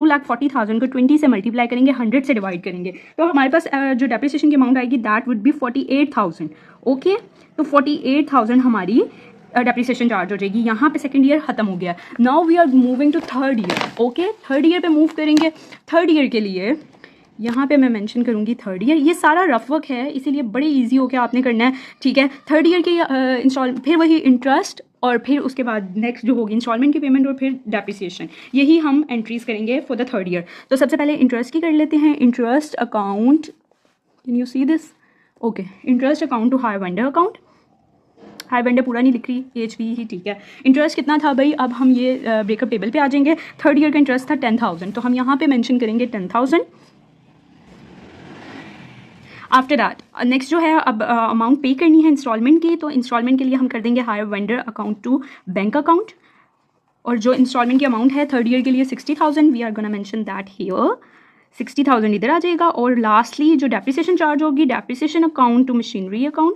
2,40,000 को 20 से मल्टीप्लाई करेंगे, 100 से डिवाइड करेंगे, तो हमारे पास जो डेप्रिसिएशन की अमाउंट आएगी दैट वुड बी 48,000। ओके, तो 48,000 हमारी डेप्रिसिएशन चार्ज हो जाएगी। यहाँ पे सेकंड ईयर खत्म हो गया। Now we are moving to third year. Okay, third year पे मूव करेंगे। थर्ड ईयर के लिए यहाँ पे मैं मेंशन करूँगी थर्ड ईयर। ये सारा रफ वर्क है, इसीलिए बड़े इजी हो के आपने करना है, ठीक है। थर्ड ईयर के फिर वही इंटरेस्ट और फिर उसके बाद नेक्स्ट जो होगी इंस्टॉलमेंट की पेमेंट और फिर डेप्रिसिएशन, यही हम एंट्रीज करेंगे फॉर द थर्ड ईयर। तो सबसे पहले इंटरेस्ट की कर लेते हैं। Interest account, can you see this? Okay, interest account to hire vendor account. Hire vendor पूरा नहीं लिख रही, HV ही ठीक है। इंटरेस्ट कितना था भाई? अब हम ये ब्रेकअप टेबल पे आ जाएंगे। थर्ड ईयर का इंटरेस्ट था 10,000, तो हम यहाँ पे मेंशन करेंगे 10,000। आफ्टर दैट नेक्स्ट जो है अब अमाउंट पे करनी है इंस्टॉलमेंट की, तो इंस्टॉलमेंट के लिए हम कर देंगे hire vendor account to bank account. और जो इंस्टॉलमेंट की अमाउंट है थर्ड ईयर के लिए 60,000, we are gonna mention that here. 60,000 इधर आ जाएगा। और लास्टली जो डेप्रिसिएशन चार्ज होगी, depreciation account to machinery account.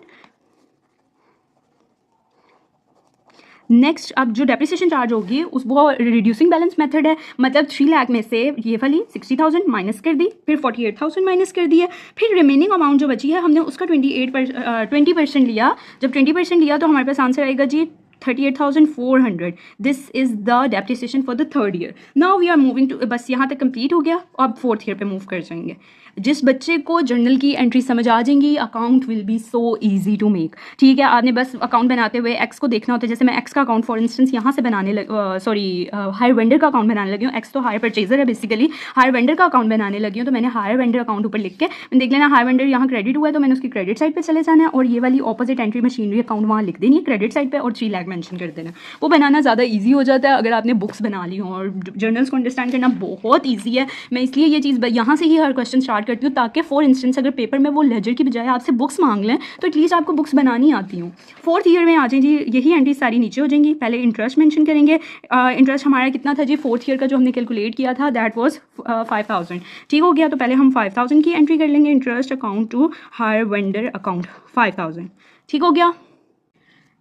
Next अब जो डेप्रिसिएशन चार्ज होगी उस वो रिड्यूसिंग बैलेंस मेथड है, मतलब 3 लाख में से ये वाली 60,000 माइनस कर दी, फिर 48,000 माइनस कर दिए, फिर रिमेनिंग अमाउंट जो बची है हमने उसका 20% लिया। जब 20% लिया तो हमारे पास आंसर आएगा जी 38,400। This is the depreciation for the third year. Now we are moving to, बस यहाँ तक कंप्लीट हो गया। अब फोर्थ ईयर पे मूव कर जाएंगे। जिस बच्चे को जर्नल की एंट्री समझ आ जाएंगी, account will be so easy to make, ठीक है। आपने बस अकाउंट बनाते हुए एक्स को देखना होता है। जैसे मैं एक्स का अकाउंट फॉर इंस्टेंस यहाँ से बनाने हायर वेंडर का अकाउंट बनाने लगी हूँ। एक्स तो हायर परचेजर है बेसिकली, हायर वेंडर का अकाउंट बनाने लगी हूँ। तो मैंने हायर वेंडर अकाउंट ऊपर लिख के देख लेना, हायर वेंडर यहाँ क्रेडिट हुआ है तो मैंने उसकी क्रेडिट साइड पर चले जाना है, और ये वाली ऑपोजिट एंट्री मशीनरी अकाउंट वहाँ लिख देनी है क्रेडिट साइड पर, और 3 लाख मेंशन कर देना। वो बनाना ज़्यादा ईजी हो जाता है अगर आपने बुक्स बना ली हो, और जर्नल्स को अंडरस्टैंड करना बहुत ईजी है। मैं इसलिए ये चीज़ यहाँ से ही हर क्वेश्चन स्टार्ट करती हूँ, ताकि फॉर इंस्टेंस अगर पेपर में वो लेजर की बजाय आपसे बुक्स मांग लें तो एटलीस्ट आपको बुक्स बनानी आती हूँ। फोर्थ ईयर में आ जाएंगी, यही एंट्री सारी नीचे हो जाएंगी। पहले इंटरेस्ट मेंशन करेंगे। इंटरेस्ट हमारा कितना था जी फोर्थ ईयर का जो हमने कैलकुलेट किया था, दैट वाज 5,000। ठीक हो गया, तो पहले हम 5,000 की एंट्री कर लेंगे। Interest account to hire vendor account 5,000। ठीक हो गया।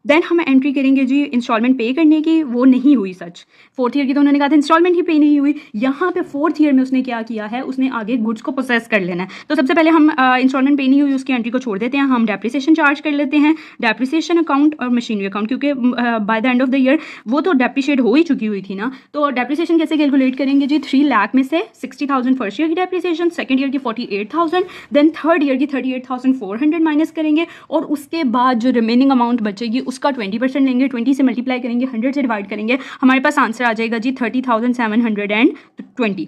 देन हम एंट्री करेंगे जी इंस्टॉलमेंट पे करने की। वो नहीं हुई सच, फोर्थ ईयर की तो उन्होंने कहा था इंस्टॉलमेंट ही पे नहीं हुई। यहाँ पे फोर्थ ईयर में उसने क्या किया है, उसने आगे गुड्स को प्रोसेस कर लेना है। तो सबसे पहले हम इंस्टॉलमेंट पे नहीं हुई उसकी एंट्री को छोड़ देते हैं, हम डेप्रिसिएशन चार्ज कर लेते हैं। डेप्रिसिएशन अकाउंट और मशीनरी अकाउंट, क्योंकि by the end of the year वो तो डेप्रिशिएट हो ही चुकी हुई थी ना। तो डेप्रिसिएशन कैसे कैलकुलेट करेंगे जी? 3 लाख में से 60,000 फर्स्ट ईयर की डेप्रिसिएशन, सेकंड ईयर की 48,000, देन थर्ड ईयर की 38,400 माइनस करेंगे, और उसके बाद जो रिमेनिंग अमाउंट बचेगी उसका 20% लेंगे। 20 से मल्टीप्लाई करेंगे, 100 से डिवाइड करेंगे, हमारे पास आंसर आ जाएगा जी 30,720।